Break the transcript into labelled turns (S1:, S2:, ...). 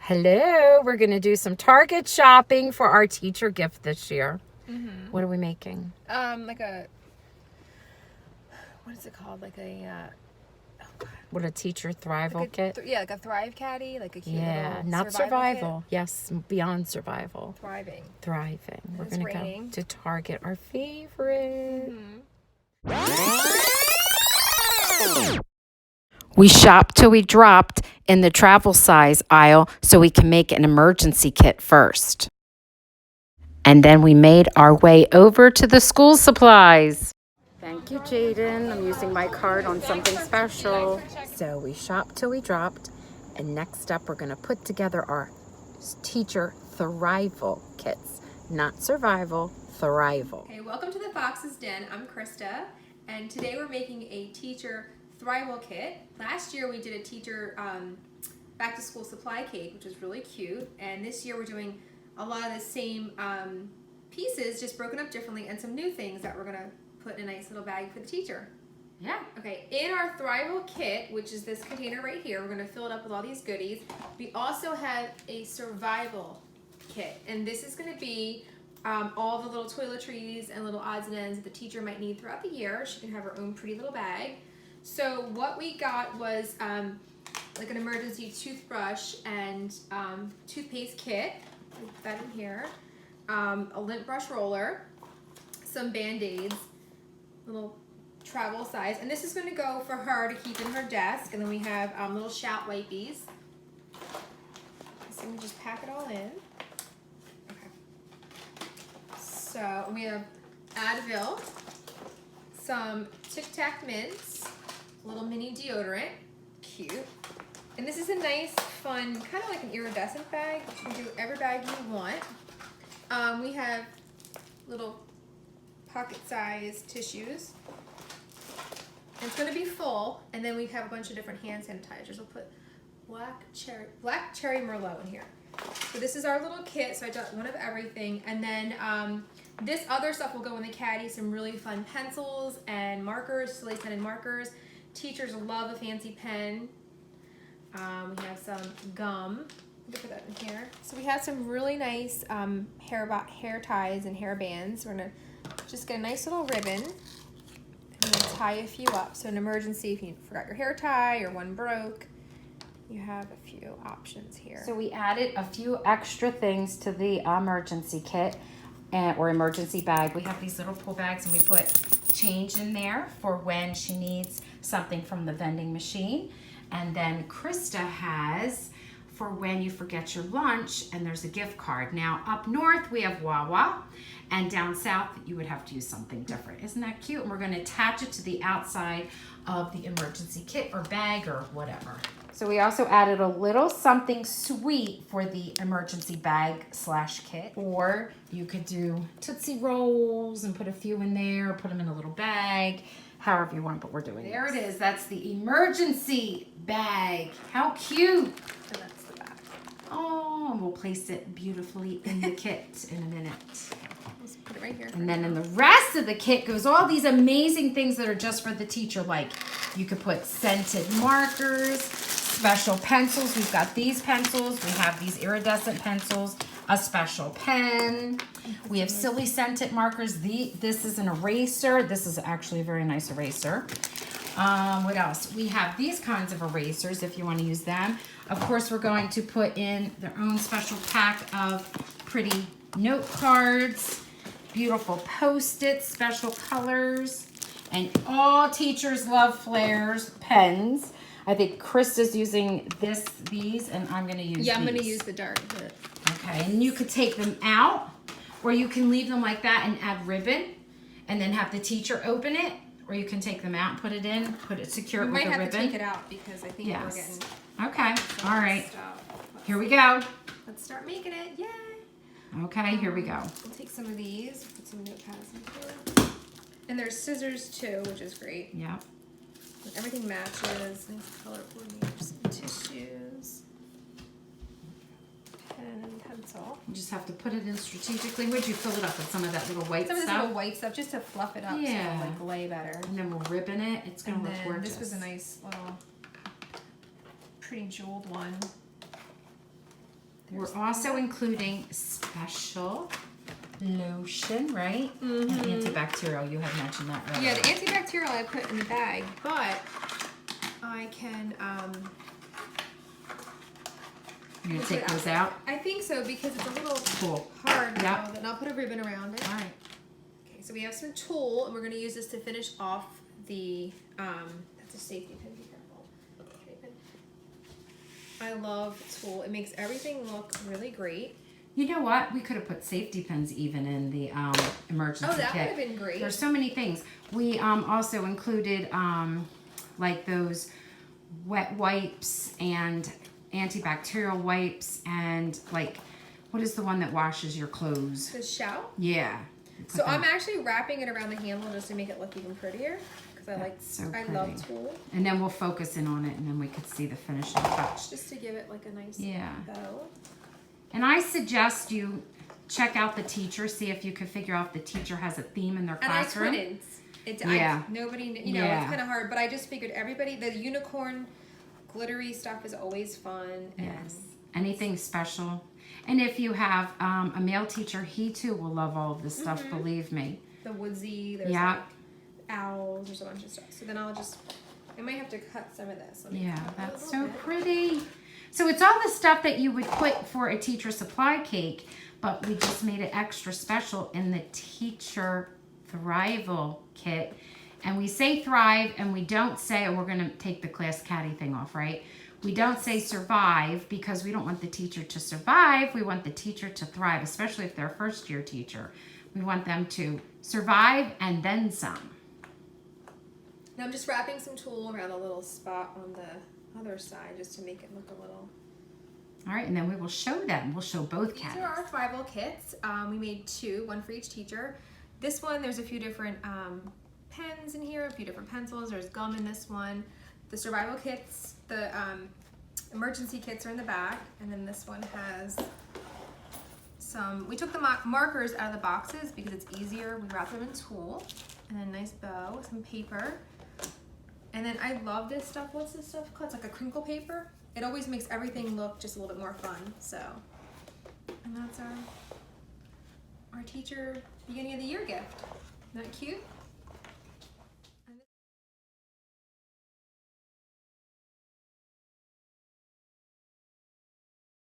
S1: Hello, we're going to do some Target shopping for our teacher gift this year. What are we making?
S2: Like a, what is it called? Like a,
S1: What, a teacher Thrival Kit?
S2: yeah, like a Thrive Caddy, like a cute little
S1: not survival. Yes, beyond survival.
S2: Thriving.
S1: Thriving. We're
S2: It's
S1: going to go
S2: raining.
S1: to Target, our favorite. We shopped till we dropped in the travel size aisle so we can make an emergency kit first. And then we made our way over to the school supplies. Thank you, Jaden. I'm using my card on something special. So we shopped till we dropped. And next up, we're going to put together our teacher Thrival kits. Not survival, Thrival.
S2: Okay, welcome to the Fox's Den. I'm Krista, and today we're making a teacher Thrival Kit. Last year we did a teacher back to school supply cake, which was really cute. And this year we're doing a lot of the same pieces, just broken up differently, and some new things that we're gonna put in a nice little bag for the teacher.
S1: Yeah.
S2: Okay, in our Thrival Kit, which is this container right here, we're gonna fill it up with all these goodies. We also have a survival kit, and this is gonna be all the little toiletries and little odds and ends that the teacher might need throughout the year. She can have her own pretty little bag. So what we got was like an emergency toothbrush and toothpaste kit. Put that in here. A lint brush roller, some Band-Aids, little travel size, and this is going to go for her to keep in her desk. And then we have little shout wipies. So we just pack it all in. Okay. So we have Advil, some Tic Tac mints, a little mini deodorant, cute. And this is a nice, fun, kind of like an iridescent bag. You can do every bag you want. We have little pocket-sized tissues. And it's going to be full, and then we have a bunch of different hand sanitizers. We'll put black cherry Merlot in here. So this is our little kit. So I got one of everything, and then this other stuff will go in the caddy. Some really fun pencils and markers, silly pen and markers. Teachers love a fancy pen. We have some gum. Let me put that in here. So we have some really nice hair ties and hair bands. We're gonna just get a nice little ribbon and then tie a few up. So an emergency, if you forgot your hair tie or one broke, you have a few options here.
S1: So we added a few extra things to the emergency kit or emergency bag. We have these little pull bags, and we put change in there for when she needs something from the vending machine. And then Krista has for when you forget your lunch and there's a gift card. Now up north we have Wawa, and down south you would have to use something different. Isn't that cute? And we're going to attach it to the outside of the emergency kit or bag or whatever. So we also added a little something sweet for the emergency bag / kit. Or you could do Tootsie Rolls and put a few in there, put them in a little bag, however you want, but we're doing There it is. That's the emergency bag. How cute.
S2: So that's the back.
S1: Oh, and we'll place it beautifully in the kit in a minute.
S2: Let's put it right here.
S1: And then in the rest of the kit goes all these amazing things that are just for the teacher. Like you could put scented markers, special pencils. We've got these pencils. We have these iridescent pencils, a special pen. We have silly scented markers. This is an eraser. This is actually a very nice eraser. What else? We have these kinds of erasers if you want to use them. Of course, we're going to put in their own special pack of pretty note cards, beautiful Post-its, special colors, and all teachers love flares, pens. I think Krista's using these, and I'm going to use
S2: I'm going to
S1: these.
S2: use the dart.
S1: Okay, and you could take them out, or you can leave them like that and add ribbon, and then have the teacher open it, or you can take them out and put it in, secure it with a ribbon.
S2: We might have to take it out because I think we're getting...
S1: Okay, all right. Here we go.
S2: Let's start making it. Yay!
S1: Okay, here we go.
S2: We'll take some of these, put some notepads in here. And there's scissors too, which is great.
S1: Yeah.
S2: Everything matches. Nice color coordination. Some tissues. Pen and pencil.
S1: You just have to put it in strategically. Would you fill it up with some of that little white
S2: Some of
S1: stuff?
S2: this little white stuff just to fluff it up so it'll like lay better.
S1: And then we'll ribbon it. It's going to look gorgeous.
S2: This was a nice little pretty jeweled one.
S1: We're also including special lotion, right?
S2: Mm-hmm.
S1: And antibacterial. You had mentioned that earlier.
S2: Yeah, the antibacterial I put in the bag, but I can
S1: You're gonna take those out?
S2: I think so because it's a little
S1: Cool.
S2: hard.
S1: Yep.
S2: And I'll put a ribbon around it.
S1: All right.
S2: Okay, so we have some tulle, and we're gonna use this to finish off the that's a safety pin. Be careful. Okay, pin. I love tulle. It makes everything look really great.
S1: You know what? We could have put safety pins even in the emergency kit.
S2: Oh, that would have been great.
S1: There's so many things. We also included like those wet wipes and antibacterial wipes and like, what is the one that washes your clothes?
S2: The shout?
S1: Yeah.
S2: So I'm actually wrapping it around the handle just to make it look even prettier because I love tulle.
S1: And then we'll focus in on it and then we could see the finishing touch.
S2: Just to give it like a nice bow.
S1: And I suggest you check out the teacher, see if you could figure out if the teacher has a theme in their classroom.
S2: And I couldn't. Nobody, it's kind of hard, but I just figured everybody, the unicorn glittery stuff is always fun.
S1: Yes. Anything special. And if you have a male teacher, he too will love all of this stuff, believe me.
S2: The woodsy, there's like owls, there's a bunch of stuff. So then I might have to cut some of this.
S1: That's so pretty. So it's all the stuff that you would put for a teacher supply cake, but we just made it extra special in the teacher Thrival Kit. And we say thrive and we don't say, we're going to take the class caddy thing off, right? We don't say survive because we don't want the teacher to survive. We want the teacher to thrive, especially if they're a first year teacher. We want them to survive and then some.
S2: Now I'm just wrapping some tulle around a little spot on the other side just to make it look a little.
S1: All right, and then we will show them. We'll show both caddies.
S2: These are our Thrival kits. We made two, one for each teacher. This one, there's a few different pens in here, a few different pencils. There's gum in this one. The survival kits, the emergency kits are in the back, and then this one has some, we took the markers out of the boxes because it's easier. We wrapped them in tulle, and then a nice bow, some paper. And then I love this stuff. What's this stuff called? It's like a crinkle paper. It always makes everything look just a little bit more fun. So, and that's our teacher beginning of the year gift. Isn't that cute?